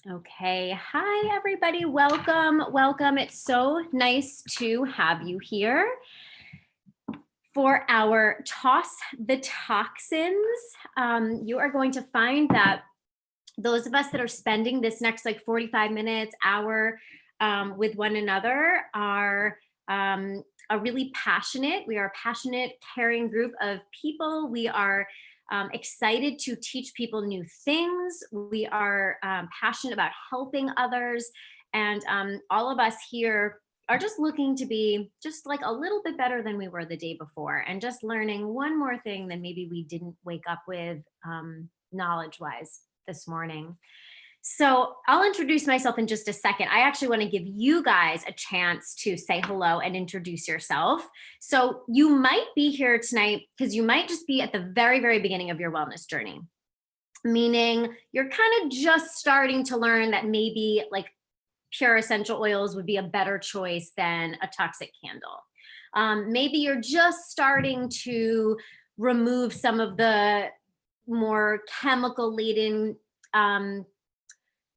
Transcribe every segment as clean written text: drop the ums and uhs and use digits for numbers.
Okay. Hi, everybody. Welcome. Welcome. It's so nice to have you here for our Toss the Toxins. You are going to find that those of us that are spending this next like 45 minutes, hour with one another are really passionate. We are a passionate, caring group of people. We are excited to teach people new things. We are passionate about helping others. And all of us here are just looking to be just like a little bit better than we were the day before and just learning one more thing that maybe we didn't wake up with knowledge wise this morning. So I'll introduce myself in just a second. I actually want to give you guys a chance to say hello and introduce yourself. So you might be here tonight because you might just be at the very, very beginning of your wellness journey, meaning you're kind of just starting to learn that maybe like pure essential oils would be a better choice than a toxic candle. Maybe you're just starting to remove some of the more chemical laden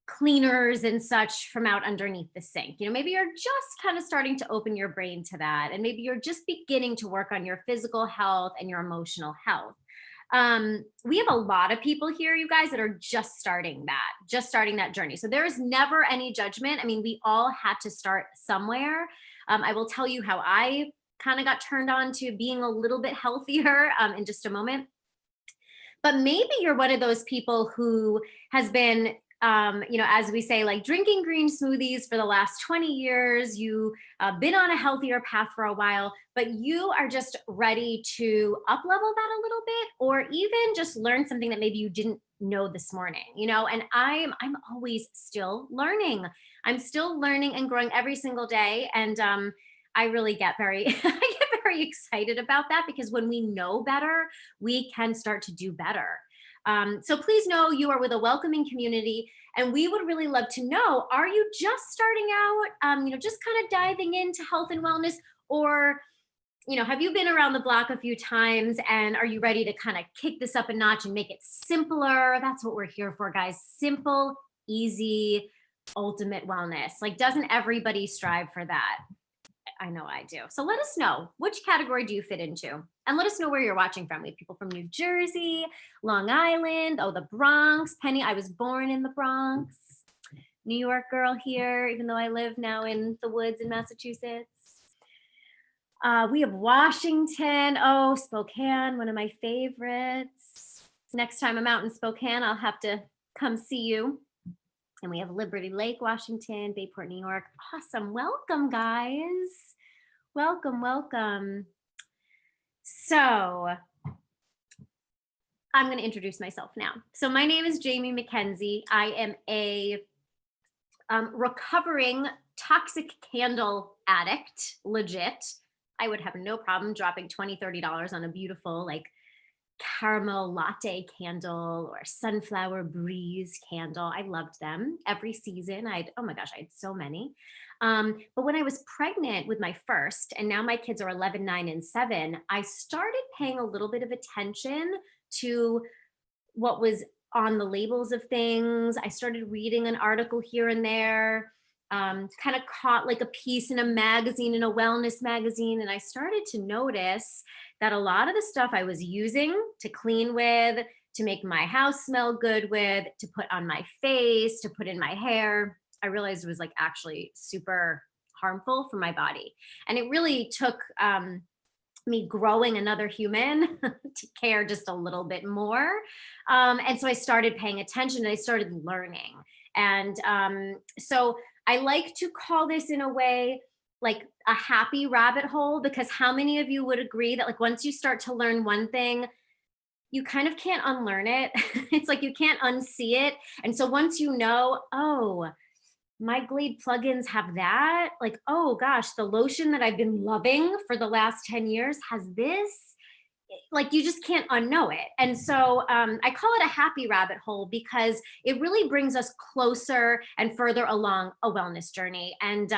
cleaners and such from out underneath the sink. Maybe you're just kind of starting to open your brain to that. And maybe you're just beginning to work on your physical health and your emotional health. We have a lot of people here, you guys, that are just starting that journey. So there is never any judgment. I mean, we all had to start somewhere. I will tell you how I kind of got turned on to being a little bit healthier in just a moment. But maybe you're one of those people who has been as we say, like drinking green smoothies for the last 20 years, you've been on a healthier path for a while, but you are just ready to up level that a little bit, or even just learn something that maybe you didn't know this morning, and I'm always still learning. I'm still learning and growing every single day. And I really get I get very excited about that, because when we know better, we can start to do better. So please know you are with a welcoming community, and we would really love to know, are you just starting out, just kind of diving into health and wellness, or, have you been around the block a few times and are you ready to kind of kick this up a notch and make it simpler? That's what we're here for, guys. Simple, easy, ultimate wellness. Like, doesn't everybody strive for that? I know I do. So let us know, which category do you fit into? And let us know where you're watching from. We have people from New Jersey, Long Island, the Bronx. Penny, I was born in the Bronx. New York girl here, even though I live now in the woods in Massachusetts. We have Washington. Oh, Spokane, one of my favorites. Next time I'm out in Spokane, I'll have to come see you. And we have Liberty Lake, Washington, Bayport, New York. Awesome. Welcome, guys. Welcome, welcome. So I'm going to introduce myself now. So my name is Jamie McKenzie. I am a recovering toxic candle addict, legit. I would have no problem dropping $20, $30 on a beautiful like caramel latte candle or sunflower breeze candle. I loved them every season. Oh my gosh, I had so many. But when I was pregnant with my first, and now my kids are 11, 9, and 7, I started paying a little bit of attention to what was on the labels of things. I started reading an article here and there, kind of caught like a piece in a magazine, in a wellness magazine. And I started to notice that a lot of the stuff I was using to clean with, to make my house smell good with, to put on my face, to put in my hair, I realized it was like actually super harmful for my body. And it really took me growing another human to care just a little bit more. And so I started paying attention and I started learning. And so I like to call this in a way like a happy rabbit hole, because how many of you would agree that like once you start to learn one thing, you kind of can't unlearn it? It's like you can't unsee it. And so once you know, oh, my Glade plugins have that, like, oh gosh, the lotion that I've been loving for the last 10 years has this, like you just can't unknow it. And so I call it a happy rabbit hole because it really brings us closer and further along a wellness journey. And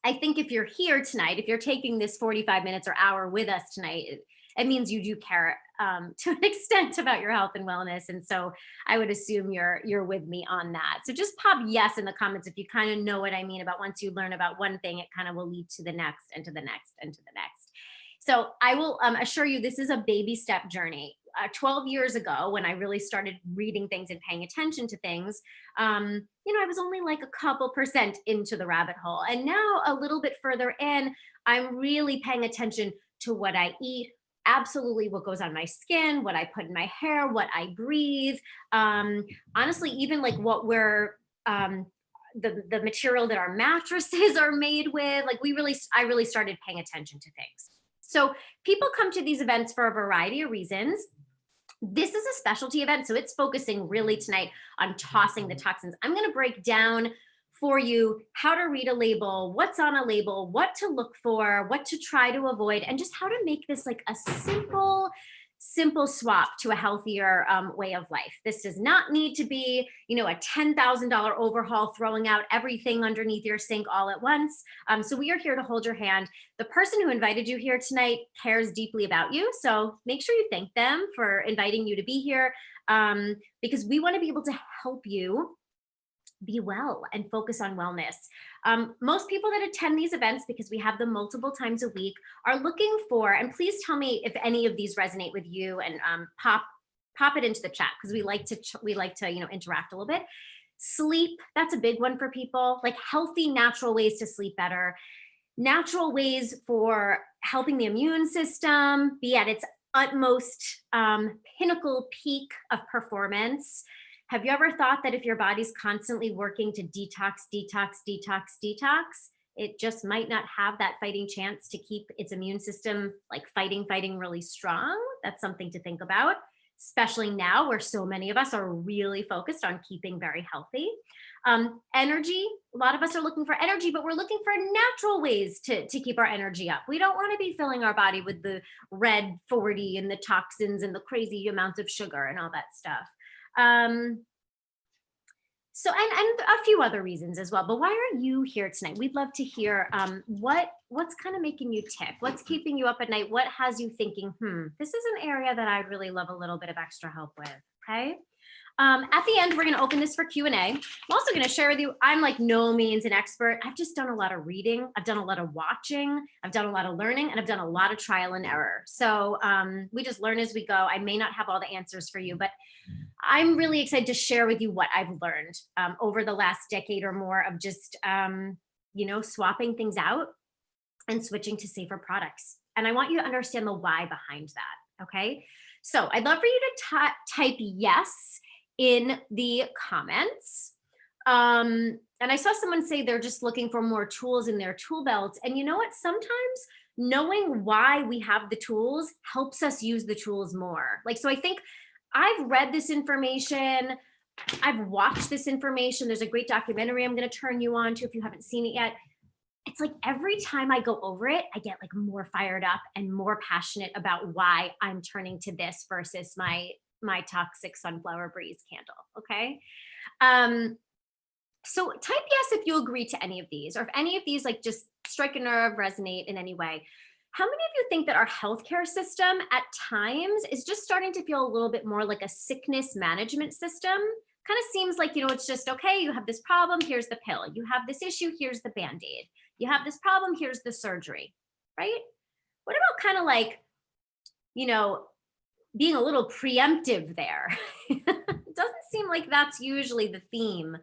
I think if you're here tonight, if you're taking this 45 minutes or hour with us tonight, it means you do care to an extent about your health and wellness. And so I would assume you're with me on that. So just pop yes in the comments if you kind of know what I mean about once you learn about one thing, it kind of will lead to the next and to the next and to the next. So I will assure you this is a baby step journey. 12 years ago, when I really started reading things and paying attention to things, I was only like a couple percent into the rabbit hole. And now, a little bit further in, I'm really paying attention to what I eat, absolutely what goes on my skin, what I put in my hair, what I breathe. Honestly, even like what we're, the material that our mattresses are made with, like I really started paying attention to things. So people come to these events for a variety of reasons. This is a specialty event, so it's focusing really tonight on tossing the toxins. I'm going to break down for you how to read a label, what's on a label, what to look for, what to try to avoid, and just how to make this like a simple swap to a healthier way of life. This does not need to be, a $10,000 overhaul, throwing out everything underneath your sink all at once. So we are here to hold your hand. The person who invited you here tonight cares deeply about you. So make sure you thank them for inviting you to be here, because we want to be able to help you be well and focus on wellness. Most people that attend these events, because we have them multiple times a week, are looking for, and please tell me if any of these resonate with you, and pop it into the chat, because we like to interact a little bit. Sleep, that's a big one for people, like healthy, natural ways to sleep better, natural ways for helping the immune system be at its utmost pinnacle peak of performance. Have you ever thought that if your body's constantly working to detox, it just might not have that fighting chance to keep its immune system like fighting really strong? That's something to think about, especially now where so many of us are really focused on keeping very healthy. Energy, a lot of us are looking for energy, but we're looking for natural ways to keep our energy up. We don't want to be filling our body with the red 40 and the toxins and the crazy amounts of sugar and all that stuff. So and a few other reasons as well. But why are you here tonight? We'd love to hear what's kind of making you tick, what's keeping you up at night, what has you thinking, this is an area that I'd really love a little bit of extra help with. Okay. At the end, we're going to open this for Q&A. I'm also going to share with you, I'm like no means an expert. I've just done a lot of reading. I've done a lot of watching. I've done a lot of learning, and I've done a lot of trial and error. So we just learn as we go. I may not have all the answers for you, but I'm really excited to share with you what I've learned over the last decade or more of just, swapping things out and switching to safer products. And I want you to understand the why behind that. Okay. So I'd love for you to type yes in the comments. And I saw someone say they're just looking for more tools in their tool belts. And you know what? Sometimes knowing why we have the tools helps us use the tools more. So I think I've read this information. I've watched this information. There's a great documentary I'm going to turn you on to if you haven't seen it yet. It's like every time I go over it, I get like more fired up and more passionate about why I'm turning to this versus my toxic sunflower breeze candle. Okay. So type yes if you agree to any of these, or if any of these like just strike a nerve, resonate in any way. How many of you think that our healthcare system at times is just starting to feel a little bit more like a sickness management system? Kind of seems like, it's just, okay, you have this problem, here's the pill. You have this issue, here's the Band-Aid. You have this problem, here's the surgery, right? What about kind of like, being a little preemptive there? It doesn't seem like that's usually the theme.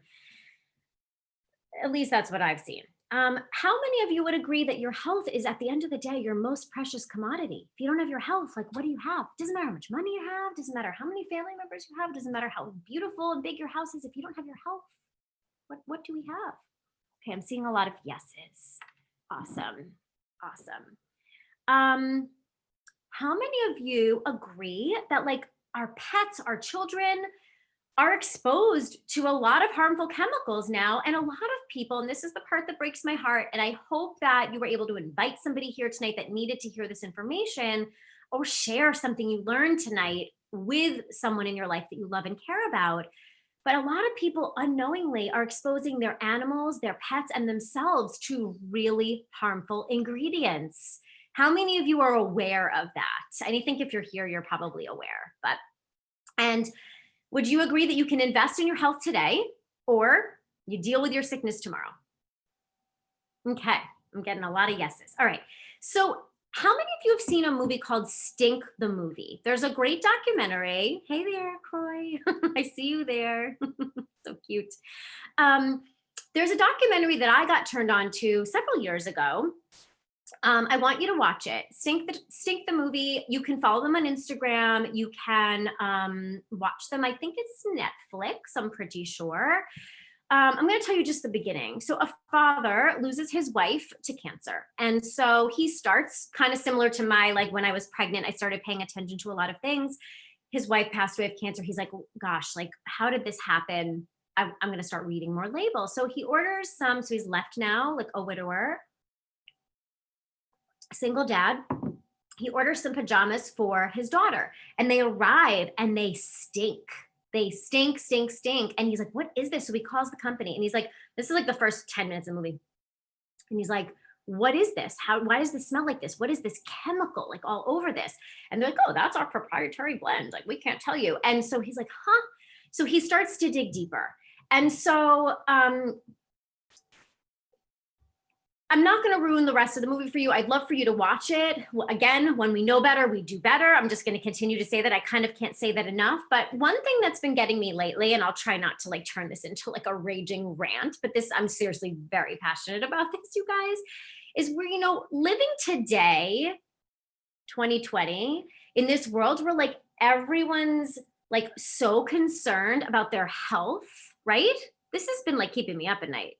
At least that's what I've seen. How many of you would agree that your health is, at the end of the day, your most precious commodity? If you don't have your health, like, what do you have? Doesn't matter how much money you have. Doesn't matter how many family members you have. Doesn't matter how beautiful and big your house is. If you don't have your health, what do we have? Okay, I'm seeing a lot of yeses. Awesome. How many of you agree that like our pets, our children, are exposed to a lot of harmful chemicals now? And a lot of people, and this is the part that breaks my heart, and I hope that you were able to invite somebody here tonight that needed to hear this information, or share something you learned tonight with someone in your life that you love and care about. But a lot of people unknowingly are exposing their animals, their pets, and themselves to really harmful ingredients. How many of you are aware of that? I think if you're here, you're probably aware. And would you agree that you can invest in your health today or you deal with your sickness tomorrow? Okay, I'm getting a lot of yeses. All right. So, how many of you have seen a movie called Stink the Movie? There's a great documentary. Hey there, Croy. I see you there. So cute. Um, there's a documentary that I got turned on to several years ago. I want you to watch it. Stink the Movie. You can follow them on Instagram. You can watch them. I think it's Netflix. I'm pretty sure. I'm going to tell you just the beginning. So a father loses his wife to cancer. And so he starts kind of similar to my, like when I was pregnant, I started paying attention to a lot of things. His wife passed away of cancer. He's like, gosh, like, how did this happen? I'm going to start reading more labels. So he orders some. So he's left now, like a widower, single dad. He orders some pajamas for his daughter and they arrive and they stink. They stink. And he's like, what is this? So he calls the company and he's like, this is like the first 10 minutes of the movie. And he's like, what is this? Why does this smell like this? What is this chemical like all over this? And they're like, oh, that's our proprietary blend. Like, we can't tell you. And so he's like, huh? So he starts to dig deeper. And so, I'm not going to ruin the rest of the movie for you. I'd love for you to watch it. Again, when we know better, we do better. I'm just going to continue to say that. I kind of can't say that enough. But one thing that's been getting me lately, and I'll try not to like turn this into like a raging rant, but this, I'm seriously very passionate about this, you guys, is we're, living today, 2020, in this world where like everyone's like so concerned about their health, right? This has been like keeping me up at night.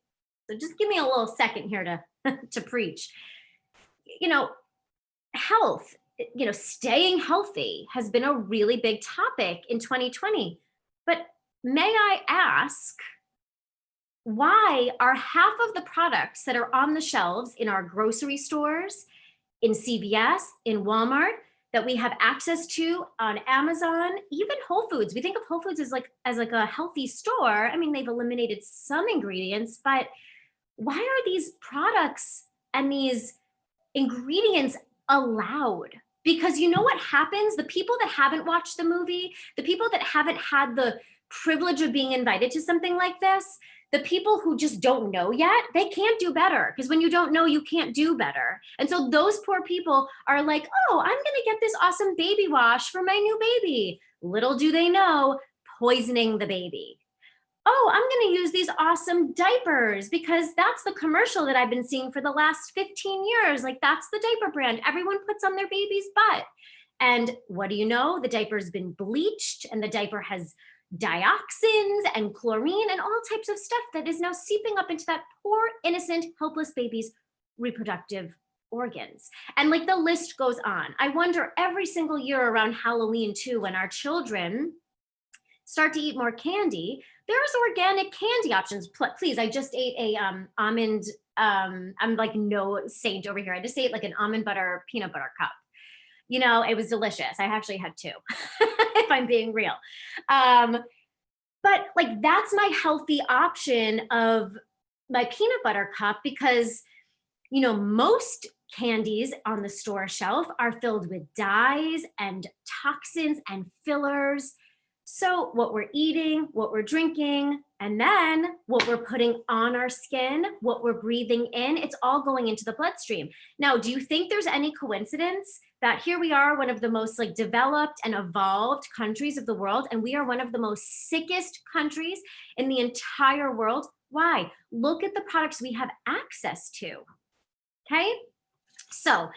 So just give me a little second here to preach. Health, staying healthy has been a really big topic in 2020. But may I ask, why are half of the products that are on the shelves in our grocery stores, in CVS, in Walmart, that we have access to on Amazon, even Whole Foods? We think of Whole Foods as like a healthy store. I mean, they've eliminated some ingredients, but why are these products and these ingredients allowed? Because you know what happens? The people that haven't watched the movie, the people that haven't had the privilege of being invited to something like this, the people who just don't know yet, they can't do better. Because when you don't know, you can't do better. And so those poor people are like, oh, I'm going to get this awesome baby wash for my new baby. Little do they know, poisoning the baby. Oh, I'm going to use these awesome diapers because that's the commercial that I've been seeing for the last 15 years. Like, that's the diaper brand everyone puts on their baby's butt. And what do you know? The diaper's been bleached and the diaper has dioxins and chlorine and all types of stuff that is now seeping up into that poor, innocent, helpless baby's reproductive organs. And like the list goes on. I wonder every single year around Halloween too, when our children start to eat more candy, there's organic candy options. Please, I just ate a almond, I'm like no saint over here. I just ate like an almond butter peanut butter cup. It was delicious. I actually had two, if I'm being real. But like that's my healthy option of my peanut butter cup because, most candies on the store shelf are filled with dyes and toxins and fillers. So what we're eating, what we're drinking, and then what we're putting on our skin, what we're breathing in, it's all going into the bloodstream. Now, do you think there's any coincidence that here we are, one of the most like developed and evolved countries of the world, and we are one of the most sickest countries in the entire world? Why? Look at the products we have access to. Okay? So,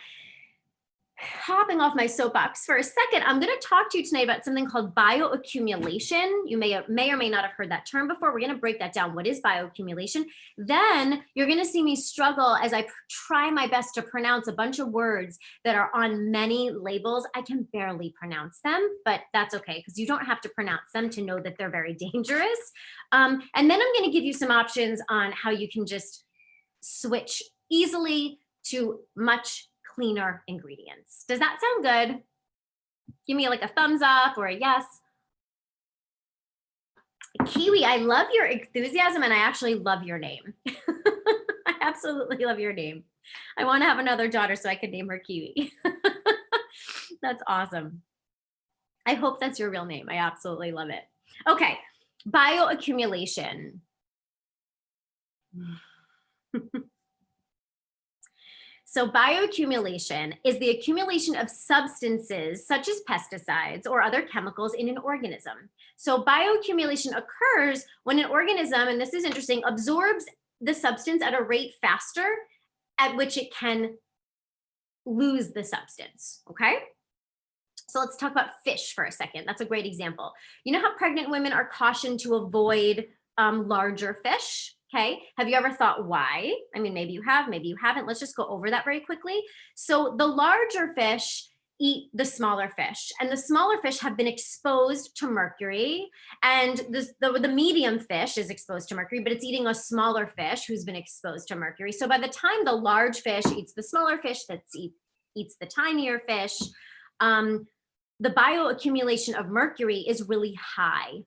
hopping off my soapbox for a second, I'm going to talk to you tonight about something called bioaccumulation. You may or may not have heard that term before. We're going to break that down. What is bioaccumulation? Then you're going to see me struggle as I try my best to pronounce a bunch of words that are on many labels. I can barely pronounce them, but that's okay because you don't have to pronounce them to know that they're very dangerous. And then I'm going to give you some options on how you can just switch easily to much cleaner ingredients. Does that sound good? Give me like a thumbs up or a yes. Kiwi, I love your enthusiasm and I actually love your name. I absolutely love your name. I want to have another daughter so I can name her Kiwi. That's awesome. I hope that's your real name. I absolutely love it. Okay, bioaccumulation. So bioaccumulation is the accumulation of substances such as pesticides or other chemicals in an organism. So bioaccumulation occurs when an organism, and this is interesting, absorbs the substance at a rate faster at which it can lose the substance, okay? So let's talk about fish for a second. That's a great example. You know how pregnant women are cautioned to avoid larger fish? Okay. Have you ever thought why? I mean, maybe you have, maybe you haven't. Let's just go over that very quickly. So the larger fish eat the smaller fish, and the smaller fish have been exposed to mercury, and the medium fish is exposed to mercury, but it's eating a smaller fish who's been exposed to mercury. So by the time the large fish eats the smaller fish that eats the tinier fish, the bioaccumulation of mercury is really high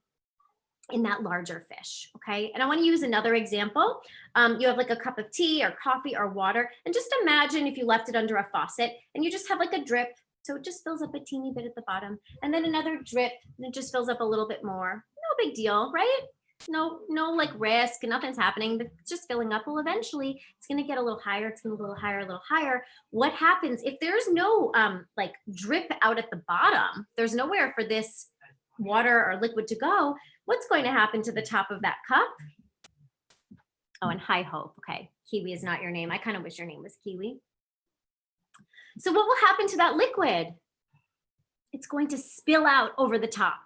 in that larger fish, okay? And I wanna use another example. You have like a cup of tea or coffee or water, and just imagine if you left it under a faucet and you just have like a drip, so it just fills up a teeny bit at the bottom, and then another drip, and it just fills up a little bit more. No big deal, right? No like risk, nothing's happening, but it's just filling up. Well, eventually it's gonna get a little higher, it's gonna go a little higher, a little higher. What happens if there's no like drip out at the bottom, there's nowhere for this water or liquid to go, what's going to happen to the top of that cup? Oh, and high hope. Okay, Kiwi is not your name. I kind of wish your name was Kiwi. So what will happen to that liquid? It's going to spill out over the top.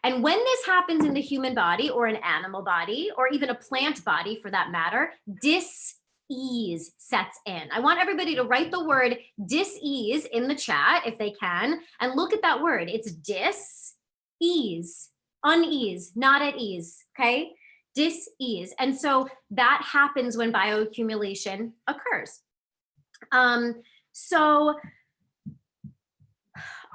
And when this happens in the human body or an animal body or even a plant body for that matter, dis-ease sets in. I want everybody to write the word dis-ease in the chat if they can, and look at that word. It's dis-ease, unease, not at ease, okay? Dis-ease. And so that happens when bioaccumulation occurs. So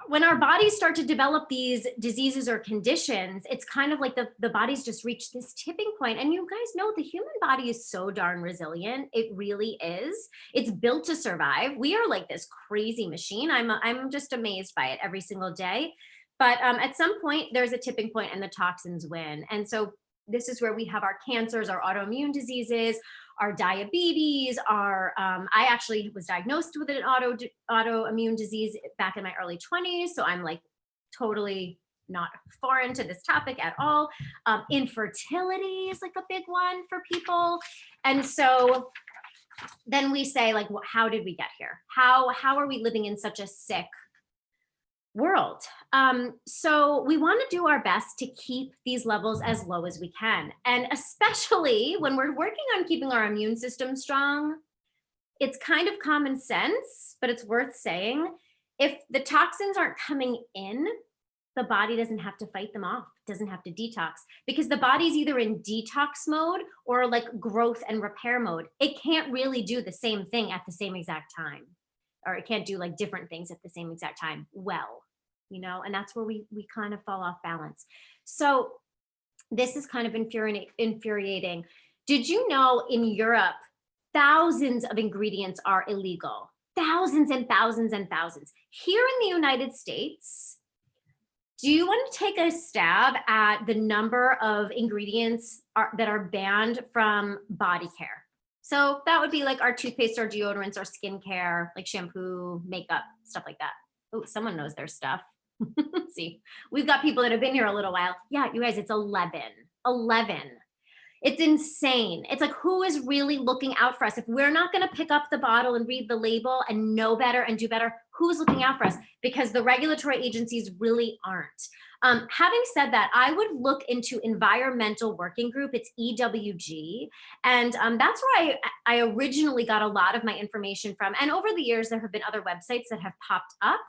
when our bodies start to develop these diseases or conditions, it's kind of like the body's just reached this tipping point. And you guys know the human body is so darn resilient. It really is. It's built to survive. We are like this crazy machine. I'm just amazed by it every single day. But at some point, there's a tipping point and the toxins win. And so this is where we have our cancers, our autoimmune diseases, our diabetes, I actually was diagnosed with an autoimmune disease back in my early 20s. So I'm like totally not foreign to this topic at all. Infertility is like a big one for people. And so then we say like, well, how did we get here? How are we living in such a sick world? So we want to do our best to keep these levels as low as we can. And especially when we're working on keeping our immune system strong, it's kind of common sense, but it's worth saying, if the toxins aren't coming in, the body doesn't have to fight them off, doesn't have to detox, because the body's either in detox mode or like growth and repair mode. It can't really do the same thing at the same exact time, or it can't do like different things at the same exact time well, you know, and that's where we kind of fall off balance. So this is kind of infuriating. Did you know in Europe, thousands of ingredients are illegal? Thousands and thousands and thousands. Here in the United States, do you want to take a stab at the number of ingredients that are banned from body care? So that would be like our toothpaste, our deodorants, our skincare, like shampoo, makeup, stuff like that. Oh, someone knows their stuff. See, we've got people that have been here a little while. Yeah, you guys, it's 11. 11. It's insane. It's like, who is really looking out for us? If we're not going to pick up the bottle and read the label and know better and do better, who's looking out for us? Because the regulatory agencies really aren't. Having said that, I would look into Environmental Working Group. It's EWG. And that's where I originally got a lot of my information from. And over the years, there have been other websites that have popped up.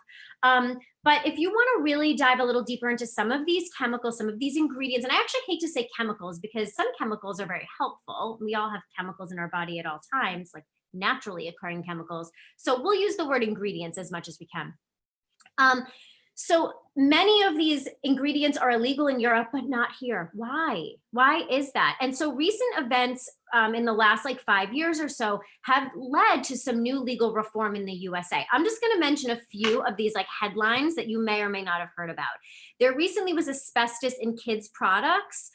But if you want to really dive a little deeper into some of these chemicals, some of these ingredients, and I actually hate to say chemicals because some chemicals are very helpful. We all have chemicals in our body at all times, like naturally occurring chemicals. So we'll use the word ingredients as much as we can. So many of these ingredients are illegal in Europe, but not here. Why? Why is that? And so recent events in the last like 5 years or so have led to some new legal reform in the USA. I'm just going to mention a few of these like headlines that you may or may not have heard about. There recently was asbestos in kids' products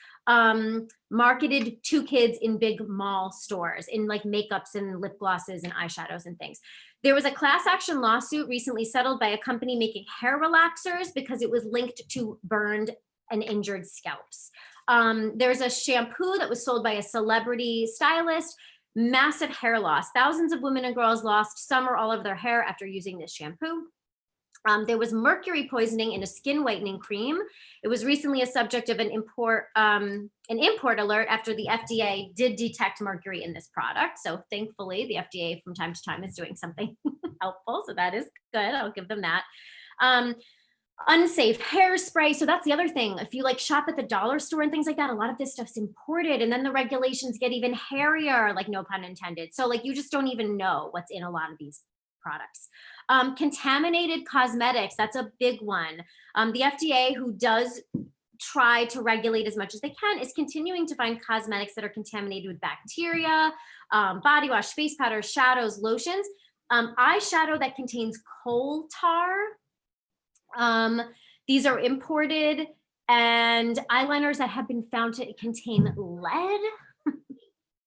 marketed to kids in big mall stores, in like makeups and lip glosses and eyeshadows and things. There was a class action lawsuit recently settled by a company making hair relaxers because it was linked to burned and injured scalps. There's a shampoo that was sold by a celebrity stylist, massive hair loss. Thousands of women and girls lost some or all of their hair after using this shampoo. There was mercury poisoning in a skin whitening cream. It was recently a subject of an import alert after the FDA did detect mercury in this product. So thankfully, the FDA from time to time is doing something helpful. So that is good. I'll give them that. Unsafe hairspray. So that's the other thing. If you like shop at the dollar store and things like that, a lot of this stuff's imported, and then the regulations get even hairier, like no pun intended. So like you just don't even know what's in a lot of these products. Contaminated cosmetics, that's a big one. The FDA, who does try to regulate as much as they can, is continuing to find cosmetics that are contaminated with bacteria, body wash, face powder, shadows, lotions, eyeshadow that contains coal tar. These are imported, and eyeliners that have been found to contain lead.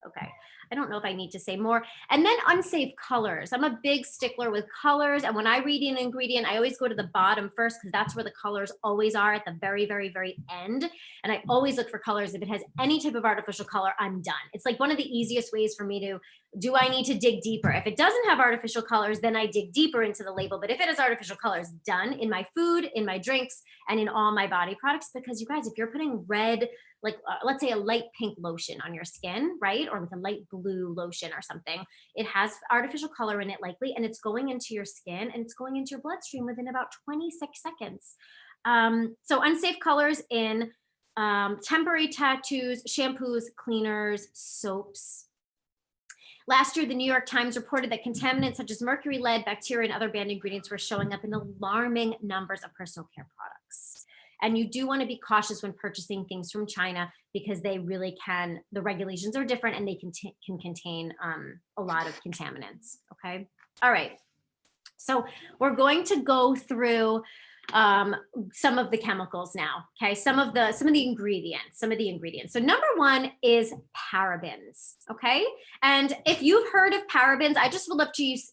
Okay. I don't know if I need to say more. And then unsafe colors. I'm a big stickler with colors. And when I read an ingredient, I always go to the bottom first, because that's where the colors always are, at the very, very, very end. And I always look for colors. If it has any type of artificial color, I'm done. It's like one of the easiest ways for me to, do I need to dig deeper? If it doesn't have artificial colors, then I dig deeper into the label. But if it has artificial colors, done, in my food, in my drinks, and in all my body products. Because you guys, if you're putting red, like let's say a light pink lotion on your skin, right? Or like a light blue lotion or something, it has artificial color in it likely, and it's going into your skin and it's going into your bloodstream within about 26 seconds. So unsafe colors in temporary tattoos, shampoos, cleaners, soaps. Last year, the New York Times reported that contaminants such as mercury, lead, bacteria, and other banned ingredients were showing up in alarming numbers of personal care products. And you do want to be cautious when purchasing things from China, because they really can, the regulations are different, and they can contain a lot of contaminants. Okay. All right. So we're going to go through some of the chemicals now. Okay. Some of the ingredients. So number one is parabens. Okay. And if you've heard of parabens, I just would love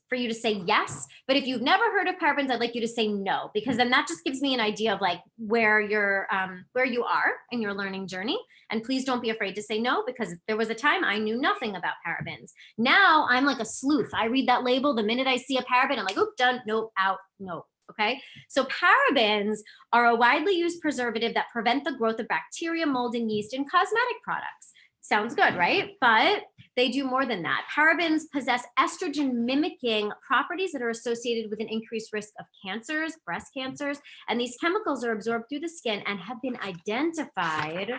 for you to say yes. But if you've never heard of parabens, I'd like you to say no, because then that just gives me an idea of like where you are in your learning journey. And please don't be afraid to say no, because there was a time I knew nothing about parabens. Now I'm like a sleuth. I read that label. The minute I see a paraben, I'm like, oop, done, nope, out, nope. Okay. So parabens are a widely used preservative that prevent the growth of bacteria, mold, and yeast in cosmetic products. Sounds good, right? But they do more than that. Parabens possess estrogen mimicking properties that are associated with an increased risk of cancers, breast cancers, and these chemicals are absorbed through the skin and have been identified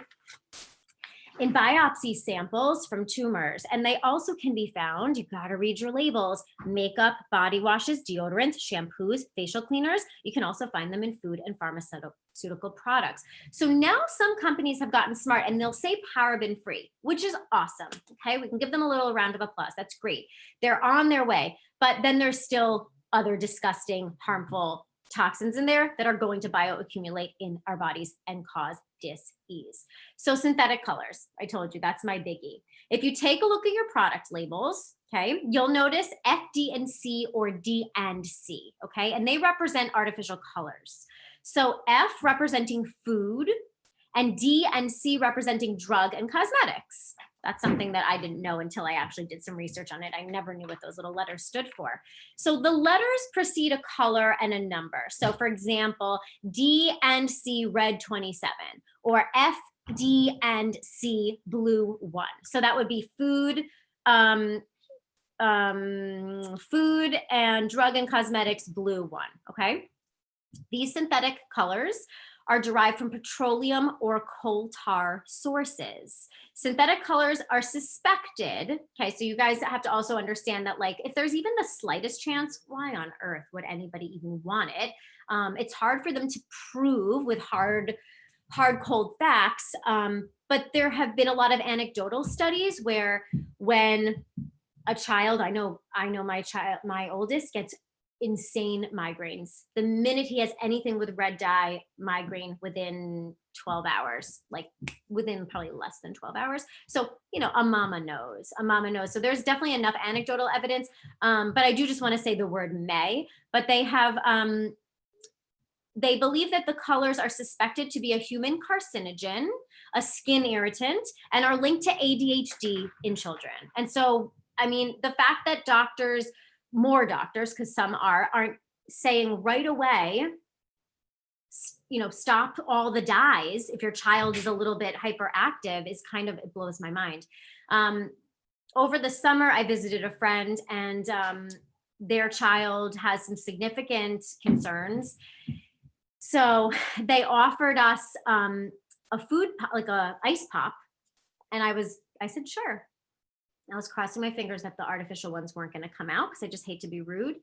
in biopsy samples from tumors. And they also can be found, you gotta read your labels, makeup, body washes, deodorants, shampoos, facial cleaners. You can also find them in food and pharmaceutical products. So now some companies have gotten smart and they'll say paraben free, which is awesome. Okay, we can give them a little round of applause. That's great. They're on their way, but then there's still other disgusting, harmful toxins in there that are going to bioaccumulate in our bodies and cause dis-ease. So synthetic colors, I told you that's my biggie. If you take a look at your product labels, okay, you'll notice F, D, and C, or D and C, okay, and they represent artificial colors. So F representing food, and D and C representing drug and cosmetics. That's something that I didn't know until I actually did some research on it. I never knew what those little letters stood for. So the letters precede a color and a number. So for example, D and C red 27, or F, D, and C blue 1. So that would be food, food and drug and cosmetics blue 1, okay? These synthetic colors are derived from petroleum or coal tar sources. Synthetic colors are suspected, okay, so you guys have to also understand that, like, if there's even the slightest chance, why on earth would anybody even want it? It's hard for them to prove with hard cold facts. But there have been a lot of anecdotal studies where when a child, I know my oldest gets insane migraines. The minute he has anything with red dye, migraine within 12 hours, like within probably less than 12 hours. So, a mama knows, So there's definitely enough anecdotal evidence. But I do just want to say the word may, but they believe that the colors are suspected to be a human carcinogen, a skin irritant, and are linked to ADHD in children. And so, the fact that more doctors, because some aren't saying right away, stop all the dyes if your child is a little bit hyperactive is it blows my mind. Over the summer, I visited a friend, and their child has some significant concerns. So they offered us a food, like a ice pop. And I said, sure. I was crossing my fingers that the artificial ones weren't going to come out because I just hate to be rude.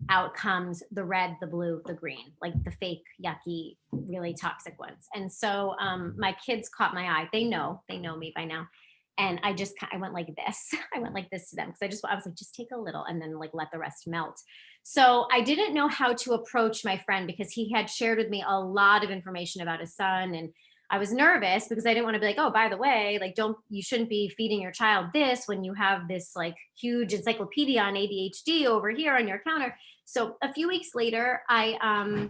Out comes the red, the blue, the green, like the fake, yucky, really toxic ones. And so my kids caught my eye. They know me by now. And I went like this. I went like this to them because I was like, just take a little and then let the rest melt. So I didn't know how to approach my friend because he had shared with me a lot of information about his son. And I was nervous because I didn't want to be like, oh, by the way, you shouldn't be feeding your child this when you have this huge encyclopedia on ADHD over here on your counter. So a few weeks later, I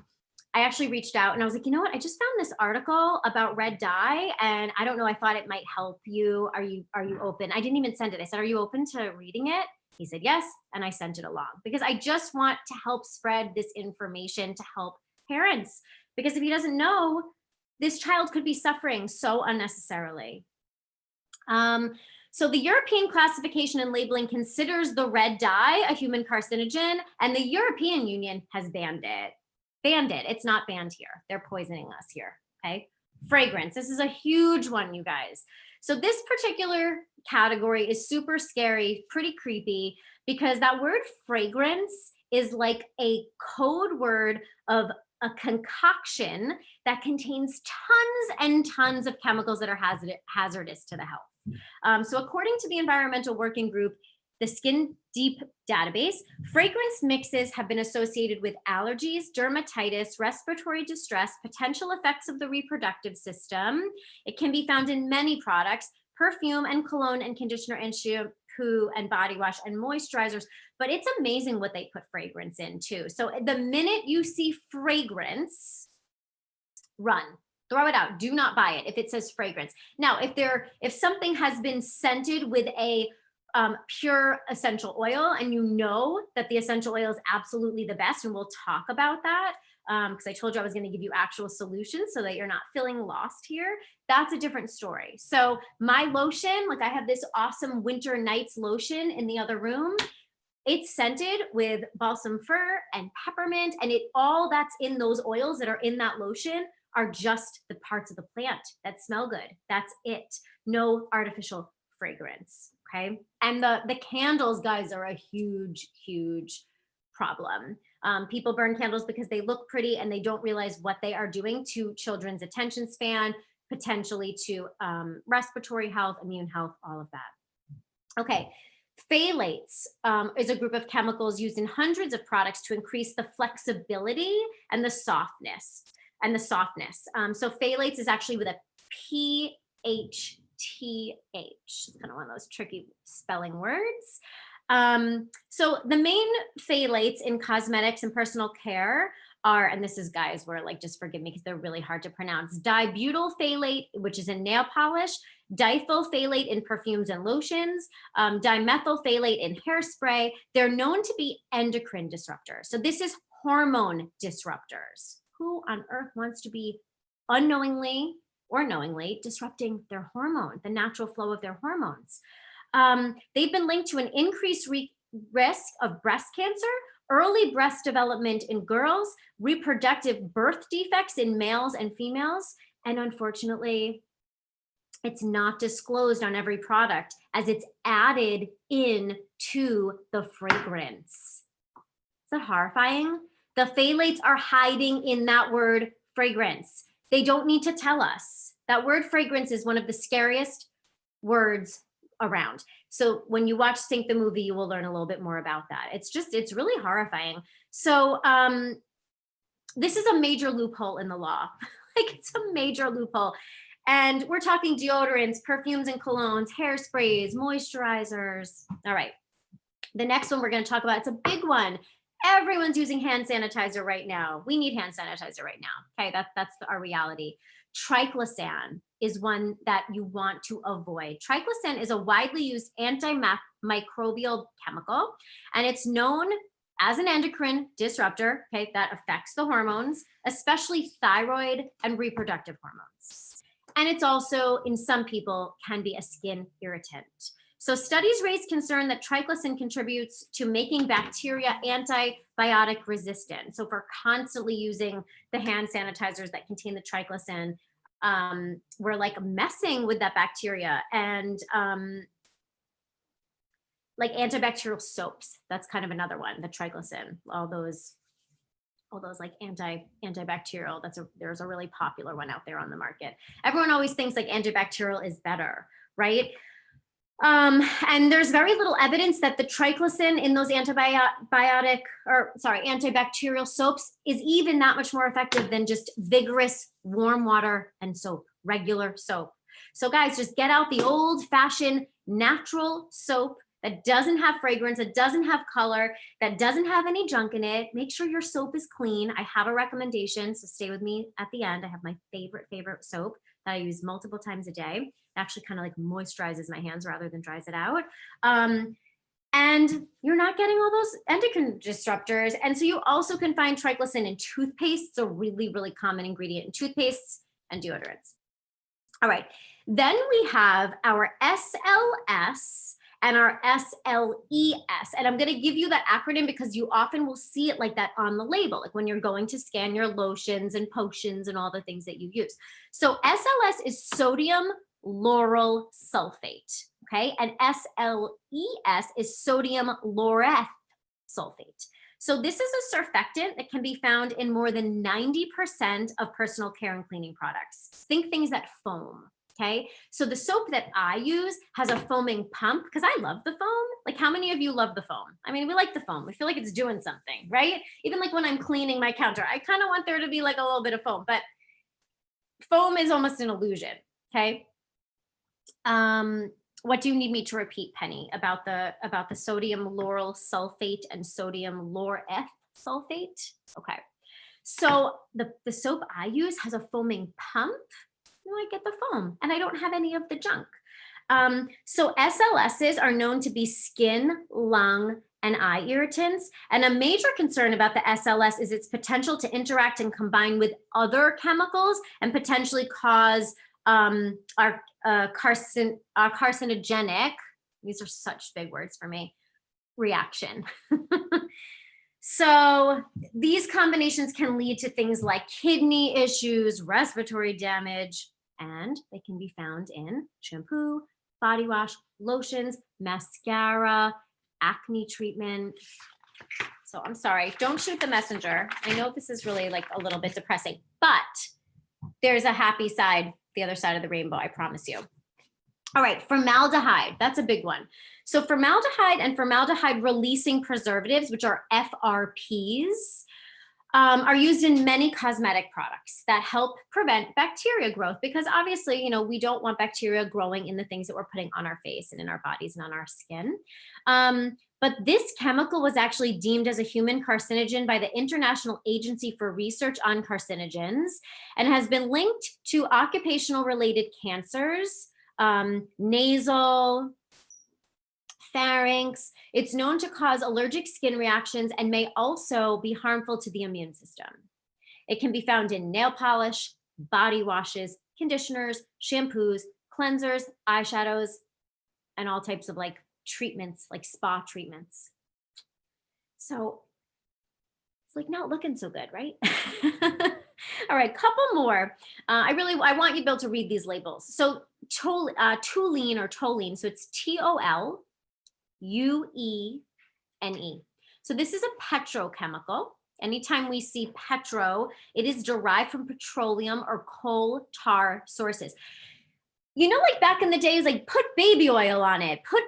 actually reached out and I was like, you know what? I just found this article about red dye and I don't know, I thought it might help you. Are you open? I didn't even send it. I said, are you open to reading it? He said, yes. And I sent it along because I just want to help spread this information to help parents. Because if he doesn't know, this child could be suffering so unnecessarily. So the European classification and labeling considers the red dye a human carcinogen, and the European Union has banned it. It's not banned here. They're poisoning us here, okay? Fragrance, this is a huge one, you guys. So this particular category is super scary, pretty creepy, because that word fragrance is like a code word of a concoction that contains tons and tons of chemicals that are hazardous to the health. So according to the Environmental Working Group, the Skin Deep database, fragrance mixes have been associated with allergies, dermatitis, respiratory distress, potential effects of the reproductive system. It can be found in many products, perfume and cologne and conditioner and shampoo and body wash and moisturizers, but it's amazing what they put fragrance in too. So the minute you see fragrance, run. Throw it out. Do not buy it if it says fragrance. Now, if something has been scented with a pure essential oil and you know that the essential oil is absolutely the best, and we'll talk about that because I told you I was going to give you actual solutions so that you're not feeling lost here, that's a different story. So my lotion, I have this awesome Winter Nights lotion in the other room. It's scented with balsam fir and peppermint, and all that's in those oils that are in that lotion are just the parts of the plant that smell good. That's it. No artificial fragrance. Okay. And the candles, guys, are a huge, huge problem. People burn candles because they look pretty and they don't realize what they are doing to children's attention span, potentially to respiratory health, immune health, all of that. Okay. Phthalates is a group of chemicals used in hundreds of products to increase the flexibility and the softness. So phthalates is actually with a PH. It's kind of one of those tricky spelling words. So the main phthalates in cosmetics and personal care are, and this is, guys, where just forgive me because they're really hard to pronounce, dibutyl phthalate, which is in nail polish, diethyl phthalate in perfumes and lotions, dimethyl phthalate in hairspray. They're known to be endocrine disruptors. So this is hormone disruptors. Who on earth wants to be unknowingly or knowingly disrupting their hormone, the natural flow of their hormones? They've been linked to an increased risk of breast cancer, early breast development in girls, reproductive birth defects in males and females, and unfortunately, it's not disclosed on every product as it's added in to the fragrance. Is that horrifying? The phthalates are hiding in that word fragrance. They don't need to tell us. That word fragrance is one of the scariest words around. So when you watch Sync the movie, you will learn a little bit more about that. It's really horrifying. So this is a major loophole in the law. Like, it's a major loophole. And we're talking deodorants, perfumes and colognes, hairsprays, moisturizers. All right. The next one we're going to talk about, it's a big one. Everyone's using hand sanitizer right now. We need hand sanitizer right now. Okay, that's our reality. Triclosan is one that you want to avoid. Triclosan is a widely used antimicrobial chemical, and it's known as an endocrine disruptor, okay, that affects the hormones, especially thyroid and reproductive hormones. And it's also, in some people, can be a skin irritant. So studies raise concern that triclosan contributes to making bacteria antibiotic resistant. So if we're constantly using the hand sanitizers that contain the triclosan, we're like messing with that bacteria. And like antibacterial soaps, that's kind of another one, the triclosan, all those like antibacterial, there's a really popular one out there on the market. Everyone always thinks like antibacterial is better, right? And there's very little evidence that the triclosan in those antibacterial soaps is even that much more effective than just vigorous warm water and soap, regular soap. So guys, just get out the old-fashioned natural soap that doesn't have fragrance, that doesn't have color, that doesn't have any junk in it. Make sure your soap is clean. I have a recommendation, so stay with me at the end. I have my favorite soap that I use multiple times a day. It actually kind of like moisturizes my hands rather than dries it out. And you're not getting all those endocrine disruptors. And so you also can find triclosan in toothpaste. It's a really, really common ingredient in toothpastes and deodorants. All right, then we have our SLS and our SLES. And I'm going to give you that acronym because you often will see it like that on the label, like when you're going to scan your lotions and potions and all the things that you use. So SLS is sodium lauryl sulfate, okay? And SLES is sodium laureth sulfate. So this is a surfactant that can be found in more than 90% of personal care and cleaning products. Think things that foam. Okay, so the soap that I use has a foaming pump because I love the foam. Like, how many of you love the foam? I mean, we like the foam. We feel like it's doing something, right? Even like when I'm cleaning my counter, I kind of want there to be like a little bit of foam, but foam is almost an illusion, okay? What do you need me to repeat, Penny, about the sodium lauryl sulfate and sodium laureth sulfate? Okay, so the soap I use has a foaming pump. I get the foam and I don't have any of the junk. So SLSs are known to be skin, lung, and eye irritants. And a major concern about the SLS is its potential to interact and combine with other chemicals and potentially cause our carcinogenic, these are such big words for me, reaction. So these combinations can lead to things like kidney issues, respiratory damage, and they can be found in shampoo, body wash, lotions, mascara, acne treatment. So I'm sorry, don't shoot the messenger. I know this is really like a little bit depressing, but there's a happy side, the other side of the rainbow, I promise you. All right, formaldehyde, that's a big one. So formaldehyde and formaldehyde releasing preservatives, which are FRPs, are used in many cosmetic products that help prevent bacteria growth because obviously, you know, we don't want bacteria growing in the things that we're putting on our face and in our bodies and on our skin. But this chemical was actually deemed as a human carcinogen by the International Agency for Research on Carcinogens and has been linked to occupational related cancers, nasal, pharynx. It's known to cause allergic skin reactions and may also be harmful to the immune system. It can be found in nail polish, body washes, conditioners, shampoos, cleansers, eyeshadows, and all types of like treatments, like spa treatments. So it's like not looking so good, right? All right, couple more. I want you to be able to read these labels. So toluene or toluene, so it's TOLUENE. So this is a petrochemical. Anytime we see petro, it is derived from petroleum or coal tar sources. You know, like back in the days, like put baby oil on it, put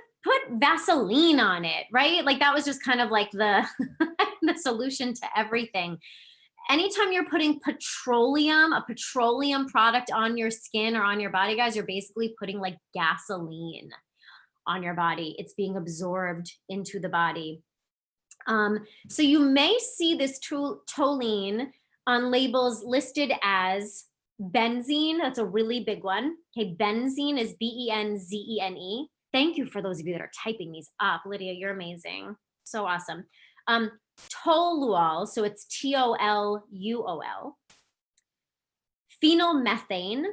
Vaseline on it, right? Like that was just kind of like the the solution to everything. Anytime you're putting petroleum, a petroleum product on your skin or on your body, guys, you're basically putting like gasoline on your body. It's being absorbed into the body. So you may see this toluene on labels listed as benzene. That's a really big one. Okay, benzene is Benzene. Thank you for those of you that are typing these up. Lydia, you're amazing. So awesome. Toluol, so it's Toluol. Phenylmethane,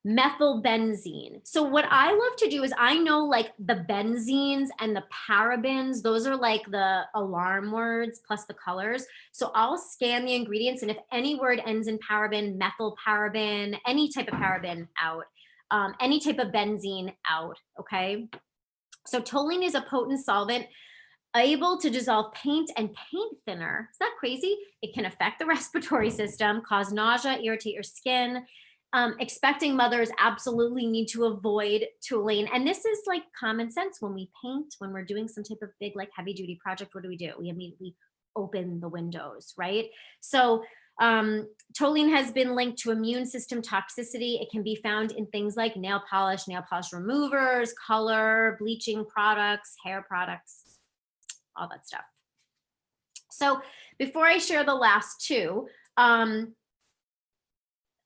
methylbenzene. So what I love to do is I know like the benzenes and the parabens, those are like the alarm words plus the colors. So I'll scan the ingredients, and if any word ends in paraben, methyl paraben, any type of paraben out, any type of benzene out, okay? So toluene is a potent solvent able to dissolve paint and paint thinner. Is that crazy? It can affect the respiratory system, cause nausea, irritate your skin. Expecting mothers absolutely need to avoid toluene. And this is like common sense when we paint, when we're doing some type of big, like heavy duty project, what do? We immediately open the windows, right? So toluene has been linked to immune system toxicity. It can be found in things like nail polish removers, color, bleaching products, hair products, all that stuff. So before I share the last two, I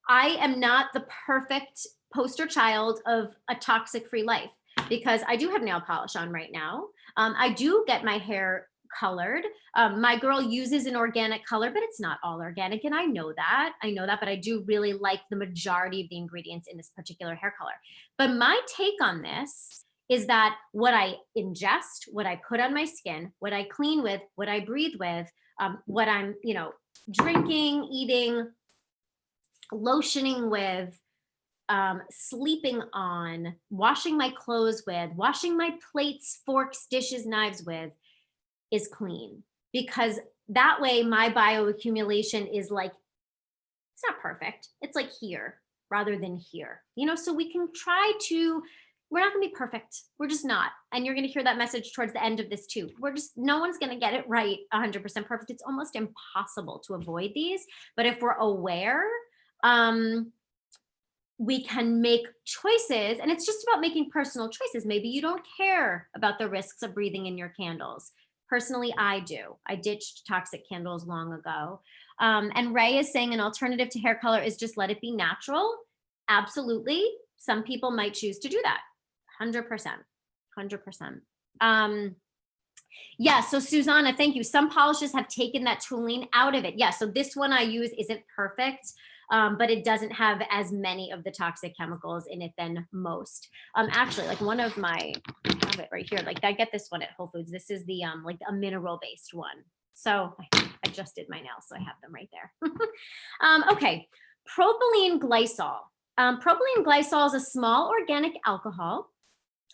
am not the perfect poster child of a toxic-free life, because I do have nail polish on right now. I do get my hair colored. My girl uses an organic color, but it's not all organic, and I know that, but I do really like the majority of the ingredients in this particular hair color. But my take on this is that what I ingest, what I put on my skin, what I clean with, what I breathe with, what I'm, drinking, eating, lotioning with, sleeping on, washing my clothes with, washing my plates, forks, dishes, knives with, is clean. Because that way my bioaccumulation is like, it's not perfect. It's like here rather than here. So we can try to, we're not gonna be perfect. We're just not. And you're gonna hear that message towards the end of this too. No one's gonna get it right 100% perfect. It's almost impossible to avoid these. But if we're aware, we can make choices, and it's just about making personal choices. Maybe you don't care about the risks of breathing in your candles. Personally, I do. I ditched toxic candles long ago. And Ray is saying an alternative to hair color is just let it be natural. Absolutely. Some people might choose to do that. 100%. Yeah, so Susanna, thank you. Some polishes have taken that toluene out of it. Yeah, so this one I use isn't perfect, but it doesn't have as many of the toxic chemicals in it than most. Actually, like one of my, I have it right here. Like I get this one at Whole Foods. This is the like a mineral-based one. So I just did my nails, so I have them right there. Okay, propylene glycol. Propylene glycol is a small organic alcohol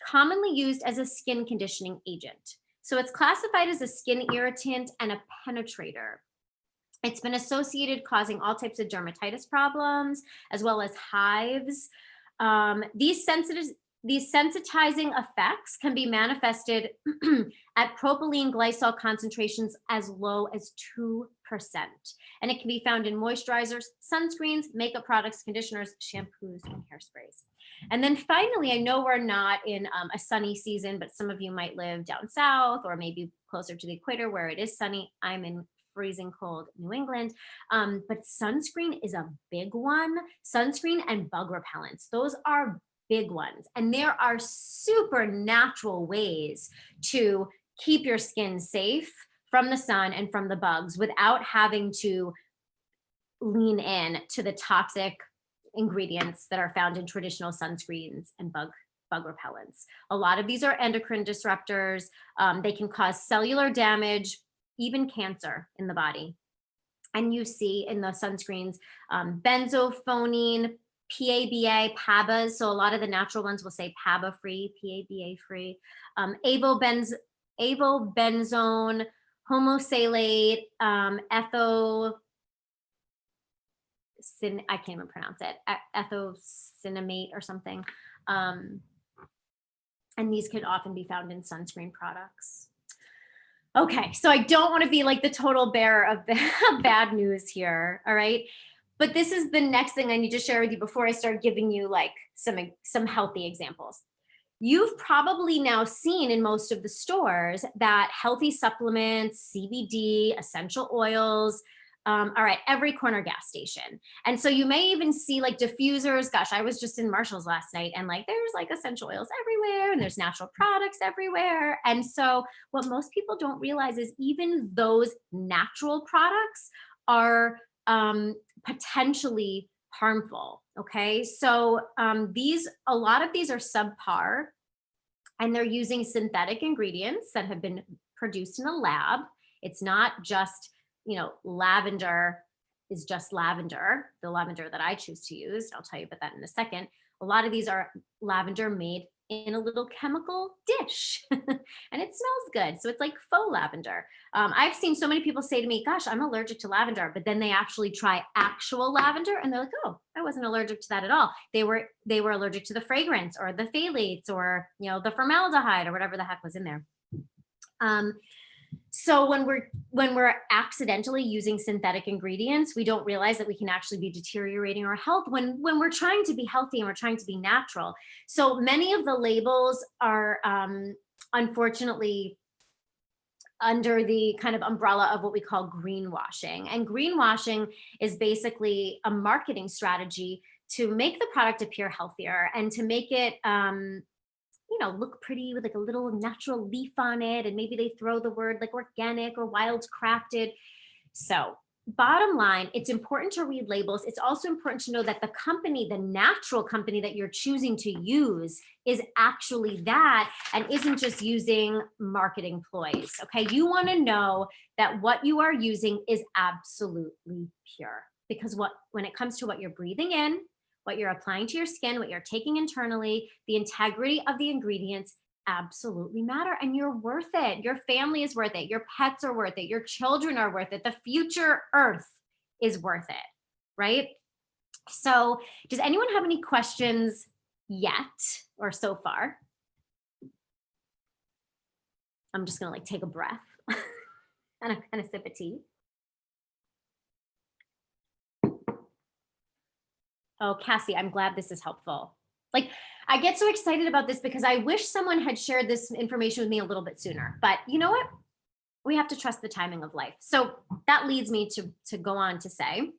commonly used as a skin conditioning agent. So it's classified as a skin irritant and a penetrator. It's been associated causing all types of dermatitis problems, as well as hives. These sensitizing effects can be manifested at propylene glycol concentrations as low as 2%. And it can be found in moisturizers, sunscreens, makeup products, conditioners, shampoos, and hairsprays. And then finally, I know we're not in a sunny season, but some of you might live down south or maybe closer to the equator where it is sunny. I'm in freezing cold New England. But sunscreen is a big one. Sunscreen and bug repellents, those are big ones. And there are super natural ways to keep your skin safe from the sun and from the bugs without having to lean in to the toxic ingredients that are found in traditional sunscreens and bug repellents. A lot of these are endocrine disruptors. They can cause cellular damage, even cancer in the body. And you see in the sunscreens, benzophonine, PABA, PABAs. So a lot of the natural ones will say PABA free, PABA free, avobenzone, homosalate, I can't even pronounce it, ethocinamate or something. Um, and these could often be found in sunscreen products. Okay, so I don't want to be like the total bearer of bad news here, all right? But this is the next thing I need to share with you before I start giving you like some healthy examples. You've probably now seen in most of the stores that healthy supplements, CBD, essential oils, are at every corner gas station. And so you may even see like diffusers. Gosh, I was just in Marshall's last night and like there's like essential oils everywhere and there's natural products everywhere. And so what most people don't realize is even those natural products are potentially harmful. Okay. So a lot of these are subpar and they're using synthetic ingredients that have been produced in a lab. It's not just, lavender is just lavender, the lavender that I choose to use. I'll tell you about that in a second. A lot of these are lavender made in a little chemical dish and it smells good. So it's like faux lavender. I've seen so many people say to me, gosh, I'm allergic to lavender, but then they actually try actual lavender and they're like, oh, I wasn't allergic to that at all. They were allergic to the fragrance or the phthalates or, the formaldehyde or whatever the heck was in there. So when we're accidentally using synthetic ingredients, we don't realize that we can actually be deteriorating our health when we're trying to be healthy and we're trying to be natural. So many of the labels are unfortunately under the kind of umbrella of what we call greenwashing. And greenwashing is basically a marketing strategy to make the product appear healthier and to make it look pretty with like a little natural leaf on it. And maybe they throw the word like organic or wild crafted. So bottom line, it's important to read labels. It's also important to know that the company, the natural company that you're choosing to use is actually that and isn't just using marketing ploys. Okay. You want to know that what you are using is absolutely pure because when it comes to what you're breathing in, what you're applying to your skin, what you're taking internally, the integrity of the ingredients absolutely matter. And you're worth it. Your family is worth it. Your pets are worth it. Your children are worth it. The future earth is worth it, right? So does anyone have any questions yet or so far? I'm just going to take a breath and a sip of tea. Oh, Cassie, I'm glad this is helpful. Like, I get so excited about this because I wish someone had shared this information with me a little bit sooner. But you know what? We have to trust the timing of life. So that leads me to go on to say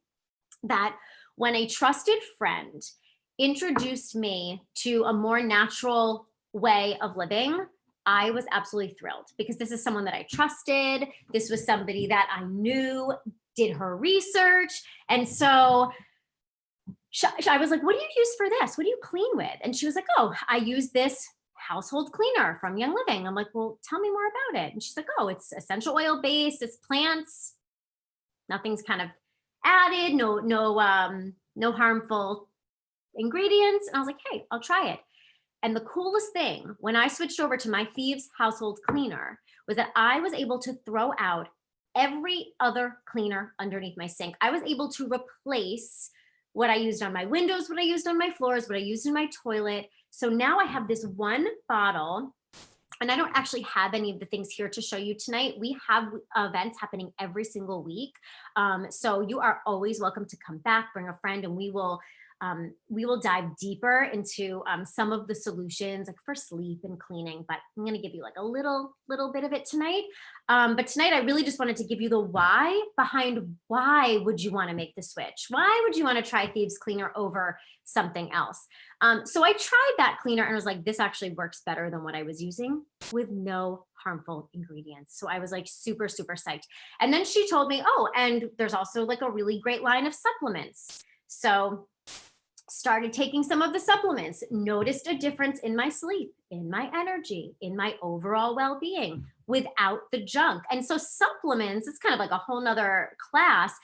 that when a trusted friend introduced me to a more natural way of living, I was absolutely thrilled because this is someone that I trusted. This was somebody that I knew did her research. And so I was like, what do you use for this? What do you clean with? And she was like, oh, I use this household cleaner from Young Living. I'm like, well, tell me more about it. And she's like, oh, it's essential oil based, it's plants, nothing's kind of added, no harmful ingredients. And I was like, hey, I'll try it. And the coolest thing when I switched over to my Thieves household cleaner was that I was able to throw out every other cleaner underneath my sink. I was able to replace what I used on my windows, what I used on my floors, what I used in my toilet. So now I have this one bottle, and I don't actually have any of the things here to show you tonight. We have events happening every single week. So you are always welcome to come back, bring a friend, and we will dive deeper into some of the solutions like for sleep and cleaning, but I'm going to give you like a little bit of it tonight. But tonight I really just wanted to give you the why behind why would you want to make the switch? Why would you want to try Thieves Cleaner over something else? So I tried that cleaner and was like, this actually works better than what I was using with no harmful ingredients. So I was like super, super psyched. And then she told me, oh, and there's also like a really great line of supplements. So started taking some of the supplements, noticed a difference in my sleep, in my energy, in my overall well-being without the junk. And so supplements, it's kind of like a whole nother class,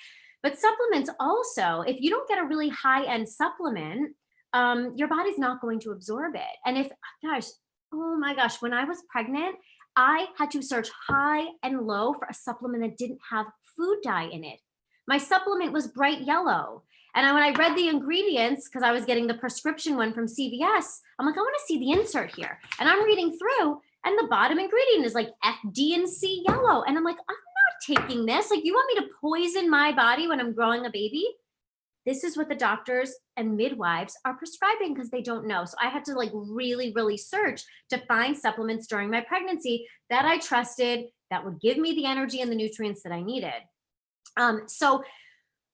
but supplements also, if you don't get a really high-end supplement, your body's not going to absorb it. And oh my gosh, when I was pregnant, I had to search high and low for a supplement that didn't have food dye in it. My supplement was bright yellow. And when I read the ingredients, because I was getting the prescription one from CVS, I'm like, I want to see the insert here. And I'm reading through, and the bottom ingredient is like F, D, and C yellow. And I'm like, I'm not taking this. Like, you want me to poison my body when I'm growing a baby? This is what the doctors and midwives are prescribing because they don't know. So I had to like really, really search to find supplements during my pregnancy that I trusted, that would give me the energy and the nutrients that I needed. So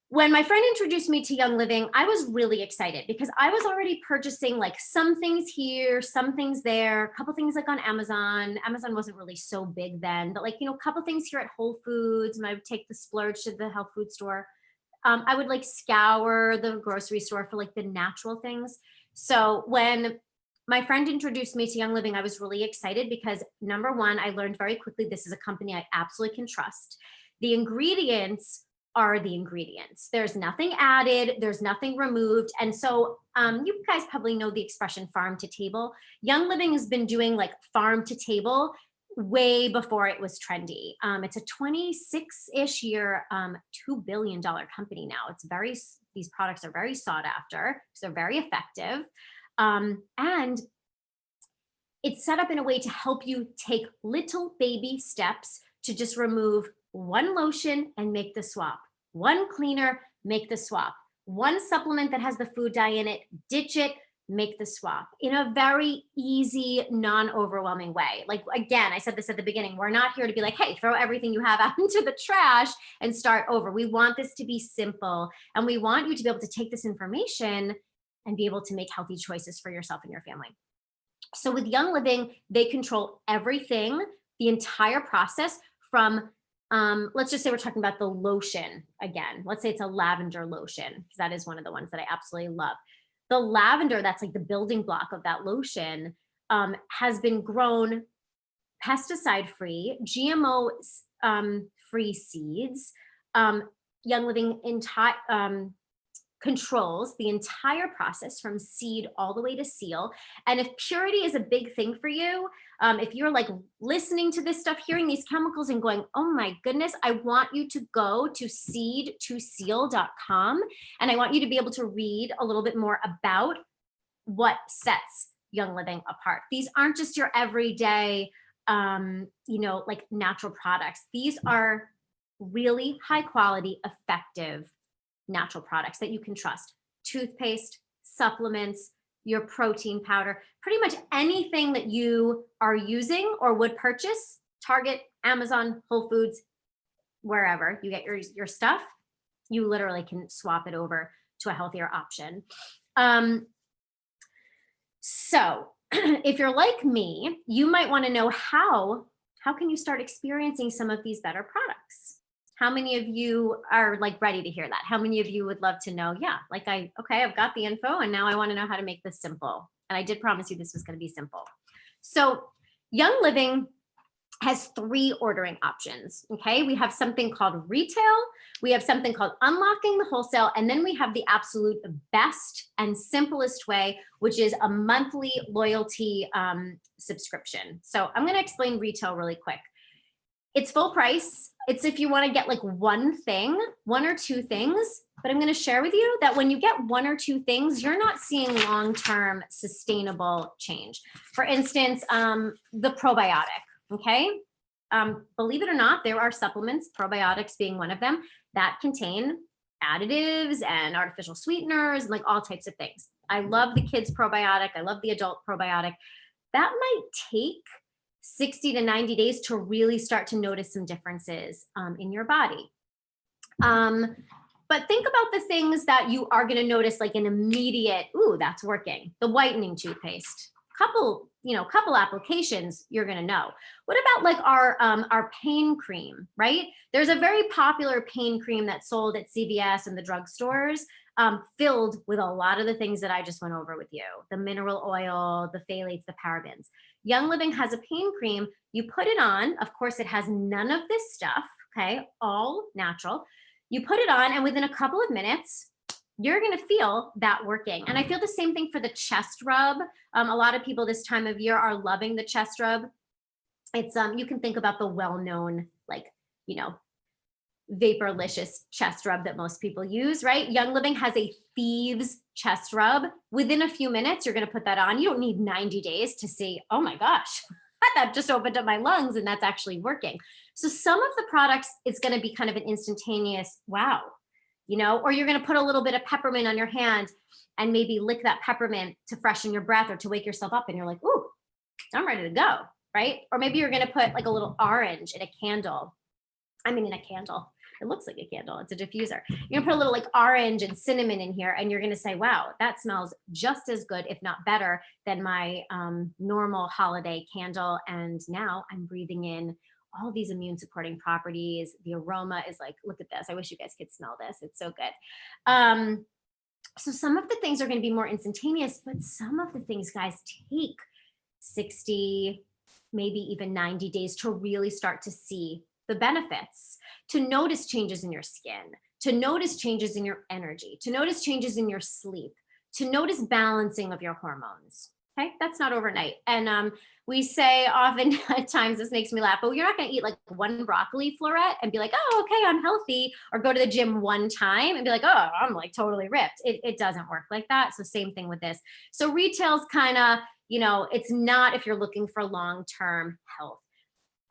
when my friend introduced me to Young Living, I was really excited because I was already purchasing like some things here, some things there, a couple things like on Amazon. Amazon wasn't really so big then, but like, a couple things here at Whole Foods, and I would take the splurge to the health food store. I would like scour the grocery store for like the natural things. So when my friend introduced me to Young Living, I was really excited because number one, I learned very quickly, this is a company I absolutely can trust. The ingredients are the ingredients. There's nothing added, there's nothing removed. And so you guys probably know the expression farm to table. Young Living has been doing like farm to table way before it was trendy. It's a 26-ish year, $2 billion company now. These products are very sought after, so they're very effective. And it's set up in a way to help you take little baby steps to just remove one lotion and make the swap, one cleaner, make the swap, one supplement that has the food dye in it, ditch it, make the swap in a very easy, non-overwhelming way. Like, again, I said this at the beginning, we're not here to be like, hey, throw everything you have out into the trash and start over. We want this to be simple, and we want you to be able to take this information and be able to make healthy choices for yourself and your family. So with Young Living, they control everything, the entire process from, let's just say we're talking about the lotion again. Let's say it's a lavender lotion, because that is one of the ones that I absolutely love. The lavender, that's like the building block of that lotion, has been grown pesticide-free, GMO-free seeds. Young Living controls the entire process from seed all the way to seal. And if purity is a big thing for you, if you're like listening to this stuff, hearing these chemicals and going, oh my goodness, I want you to go to seed2seal.com. And I want you to be able to read a little bit more about what sets Young Living apart. These aren't just your everyday, like natural products. These are really high quality, effective natural products that you can trust. Toothpaste, supplements, your protein powder, pretty much anything that you are using or would purchase, Target, Amazon, Whole Foods, wherever you get your stuff, you literally can swap it over to a healthier option. So if you're like me, you might want to know how can you start experiencing some of these better products? How many of you are like ready to hear that? How many of you would love to know, yeah, like I've got the info and now I want to know how to make this simple. And I did promise you this was going to be simple. So Young Living has 3 ordering options, okay? We have something called retail, we have something called unlocking the wholesale, and then we have the absolute best and simplest way, which is a monthly loyalty subscription. So I'm gonna explain retail really quick. It's full price. It's if you want to get like one or two things, but I'm going to share with you that when you get 1 or 2 things, you're not seeing long-term sustainable change. For instance, the probiotic, okay? Believe it or not, there are supplements, probiotics being one of them, that contain additives and artificial sweeteners and like all types of things. I love the kids probiotic. I love the adult probiotic. That might take 60 to 90 days to really start to notice some differences in your body. But think about the things that you are going to notice like an immediate, ooh, that's working. The whitening toothpaste, couple applications, you're going to know. What about like our pain cream, right? There's a very popular pain cream that's sold at CVS and the drugstores, filled with a lot of the things that I just went over with you, the mineral oil, the phthalates, the parabens. Young Living has a pain cream. You put it on. Of course, it has none of this stuff, okay? All natural. You put it on, and within a couple of minutes, you're going to feel that working. And I feel the same thing for the chest rub. A lot of people this time of year are loving the chest rub. It's you can think about the well-known, like, you know, Vaporlicious chest rub that most people use, right? Young Living has a thieves chest rub. Within a few minutes, you're going to put that on. You don't need 90 days to see, oh my gosh, that just opened up my lungs and that's actually working. So some of the products, it's going to be kind of an instantaneous, wow, or you're going to put a little bit of peppermint on your hand and maybe lick that peppermint to freshen your breath or to wake yourself up. And you're like, ooh, I'm ready to go, right? Or maybe you're going to put like a little orange in a candle. In a candle. It looks like a candle. It's a diffuser. You're gonna put a little like orange and cinnamon in here, and you're gonna say, wow, that smells just as good, if not better, than my normal holiday candle. And now I'm breathing in all these immune supporting properties. The aroma is like, look at this. I wish you guys could smell this. It's so good. So some of the things are gonna be more instantaneous, but some of the things, guys, take 60, maybe even 90 days to really start to see the benefits, to notice changes in your skin, to notice changes in your energy, to notice changes in your sleep, to notice balancing of your hormones. Okay, that's not overnight. And we say often at times, this makes me laugh, but you're not going to eat like one broccoli floret and be like, oh, okay, I'm healthy, or go to the gym one time and be like, oh, I'm like totally ripped. It doesn't work like that. So same thing with this. So retail's kind of, it's not if you're looking for long-term health.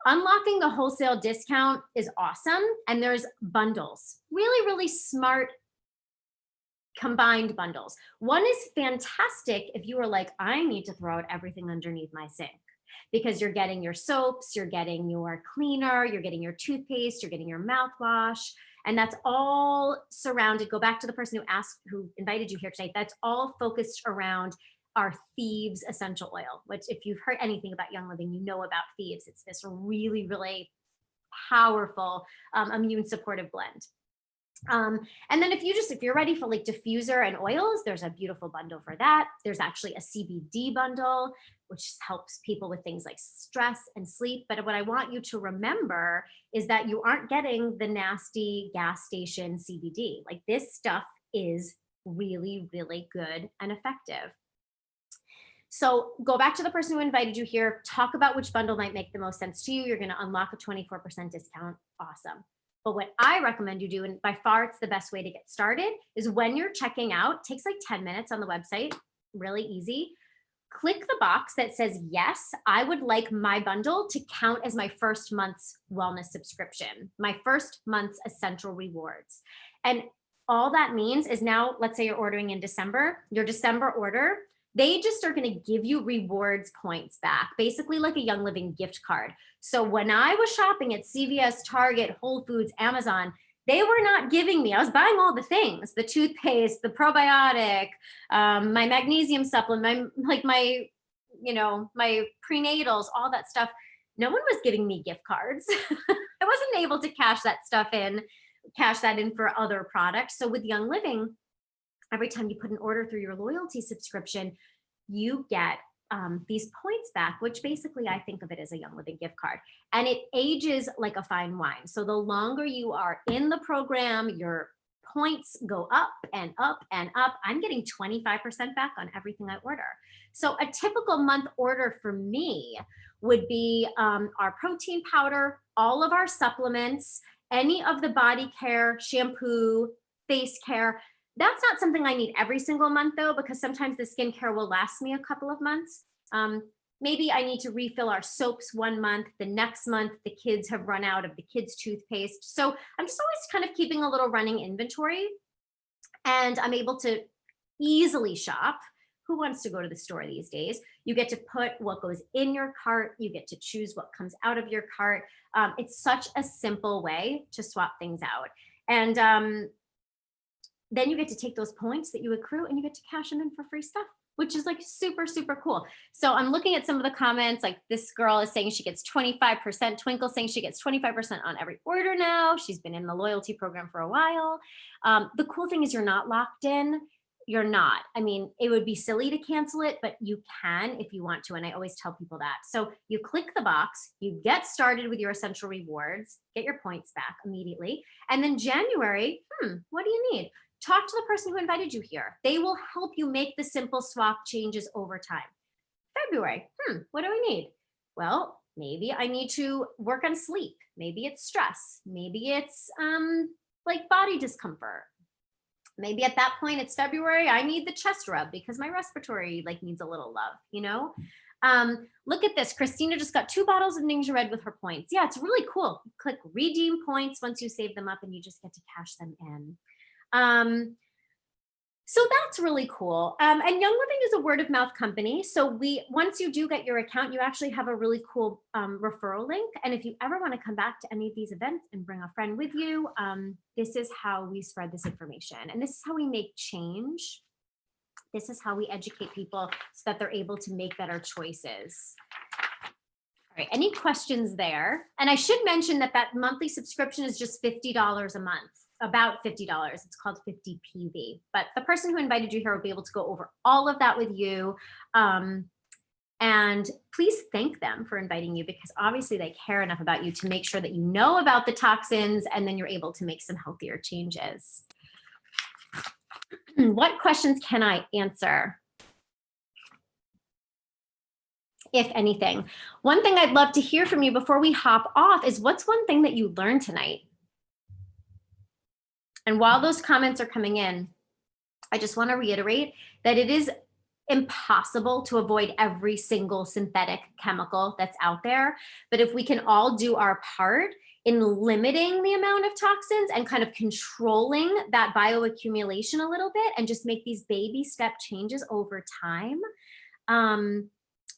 Unlocking the wholesale discount is awesome. And there's bundles, really, really smart combined bundles. One is fantastic if you are like, I need to throw out everything underneath my sink, because you're getting your soaps, you're getting your cleaner, you're getting your toothpaste, you're getting your mouthwash, and that's all surrounded. Go back to the person who invited you here today. That's all focused around our Thieves essential oil, which if you've heard anything about Young Living, you know about Thieves. It's this really, really powerful immune supportive blend. And then if you're ready for like diffuser and oils, there's a beautiful bundle for that. There's actually a CBD bundle, which helps people with things like stress and sleep. But what I want you to remember is that you aren't getting the nasty gas station CBD. Like, this stuff is really, really good and effective. So go back to the person who invited you here, talk about which bundle might make the most sense to you. You're going to unlock a 24% discount. Awesome. But what I recommend you do, and by far it's the best way to get started, is when you're checking out, takes like 10 minutes on the website, really easy. Click the box that says, yes, I would like my bundle to count as my first month's wellness subscription, my first month's essential rewards. And all that means is now, let's say you're ordering in December, your December order, they just are going to give you rewards points back, basically like a Young Living gift card. So when I was shopping at CVS, Target, Whole Foods, Amazon, they were not giving me, I was buying all the things, the toothpaste, the probiotic, my magnesium supplement, my prenatals, all that stuff. No one was giving me gift cards. I wasn't able to cash that in for other products. So with Young Living, every time you put an order through your loyalty subscription, you get these points back, which basically I think of it as a Young Living gift card. And it ages like a fine wine. So the longer you are in the program, your points go up and up and up. I'm getting 25% back on everything I order. So a typical month order for me would be our protein powder, all of our supplements, any of the body care, shampoo, face care. That's not something I need every single month though, because sometimes the skincare will last me a couple of months. Maybe I need to refill our soaps one month. The next month, the kids have run out of the kids' toothpaste. So I'm just always kind of keeping a little running inventory, and I'm able to easily shop. Who wants to go to the store these days? You get to put what goes in your cart. You get to choose what comes out of your cart. It's such a simple way to swap things out. And then you get to take those points that you accrue and you get to cash them in for free stuff, which is like super, super cool. So I'm looking at some of the comments, like this girl is saying she gets 25%, Twinkle saying she gets 25% on every order now. She's been in the loyalty program for a while. The cool thing is you're not locked in. You're not. I mean, it would be silly to cancel it, but you can if you want to. And I always tell people that. So you click the box, you get started with your essential rewards, get your points back immediately. And then January, what do you need? Talk to the person who invited you here. They will help you make the simple swap changes over time. February, what do we need? Well, Maybe I need to work on sleep. Maybe it's stress. Maybe it's like body discomfort. Maybe at that point it's February, I need the chest rub because my respiratory like needs a little love, you know? Look at this. Christina just got 2 bottles of Ninja Red with her points. Yeah, it's really cool. Click redeem points once you save them up and you just get to cash them in. So that's really cool. And Young Living is a word of mouth company. So once you do get your account, you actually have a really cool referral link. And if you ever want to come back to any of these events and bring a friend with you, this is how we spread this information. And this is how we make change. This is how we educate people so that they're able to make better choices. All right, any questions there? And I should mention that that monthly subscription is just $50 a month, about $50. It's called 50 PV. But the person who invited you here will be able to go over all of that with you. And please thank them for inviting you, because obviously they care enough about you to make sure that you know about the toxins, and then you're able to make some healthier changes. What questions can I answer? If anything. One thing I'd love to hear from you before we hop off is, what's one thing that you learned tonight? And while those comments are coming in, I just want to reiterate that it is impossible to avoid every single synthetic chemical that's out there. But if we can all do our part in limiting the amount of toxins and kind of controlling that bioaccumulation a little bit and just make these baby step changes over time,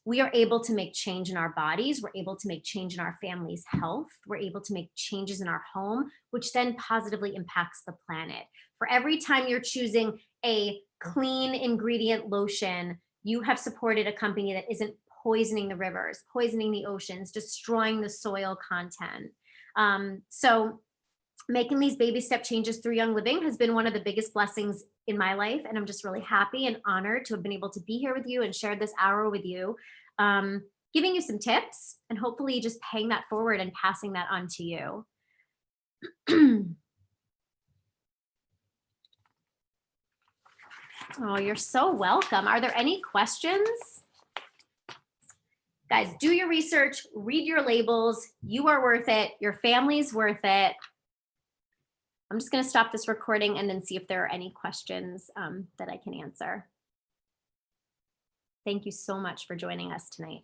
we are able to make change in our bodies. We're able to make change in our family's health. We're able to make changes in our home, which then positively impacts the planet. For every time you're choosing a clean ingredient lotion, you have supported a company that isn't poisoning the rivers, poisoning the oceans, destroying the soil content. So making these baby step changes through Young Living has been one of the biggest blessings in my life. And I'm just really happy and honored to have been able to be here with you and share this hour with you, giving you some tips and hopefully just paying that forward and passing that on to you. Oh, you're so welcome. Are there any questions? Guys, do your research, read your labels. You are worth it. Your family's worth it. I'm just going to stop this recording and then see if there are any questions that I can answer. Thank you so much for joining us tonight.